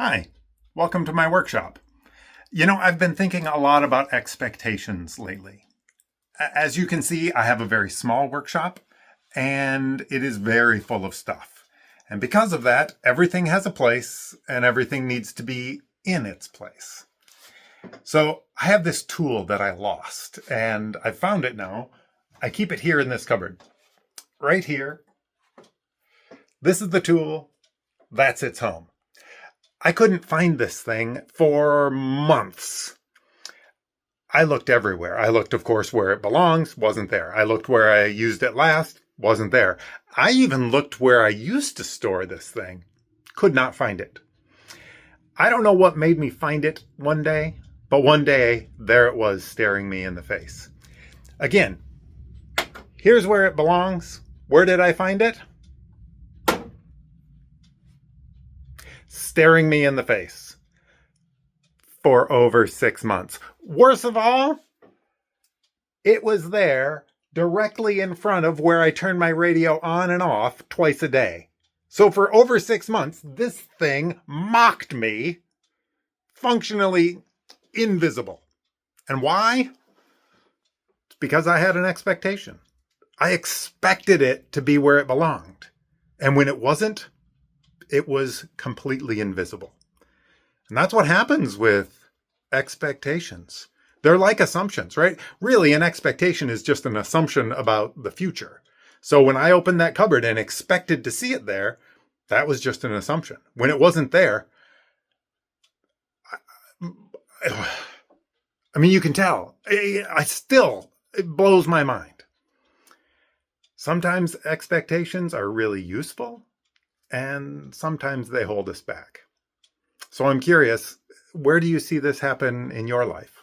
Hi, welcome to my workshop. I've been thinking a lot about expectations lately. As you can see, I have a very small workshop and it is very full of stuff. And because of that, everything has a place and everything needs to be in its place. So I have this tool that I lost and I found it now. I keep it here in this cupboard, right here. This is the tool. That's its home. I couldn't find this thing for months. I looked everywhere. I looked, of course, where it belongs, wasn't there. I looked where I used it last, wasn't there. I even looked where I used to store this thing, could not find it. I don't know what made me find it one day, but one day there it was staring me in the face. Again, here's where it belongs. Where did I find it? Staring me in the face for over 6 months. Worst of all, it was there directly in front of where I turn my radio on and off twice a day. So for over 6 months, this thing mocked me, functionally invisible. And why? It's because I had an expectation. I expected it to be where it belonged. And when it wasn't, it was completely invisible. And that's what happens with expectations. They're like assumptions, right? Really, an expectation is just an assumption about the future. So when I opened that cupboard and expected to see it there, that was just an assumption. When it wasn't there, you can tell. It blows my mind. Sometimes expectations are really useful, and sometimes they hold us back. So I'm curious, where do you see this happen in your life?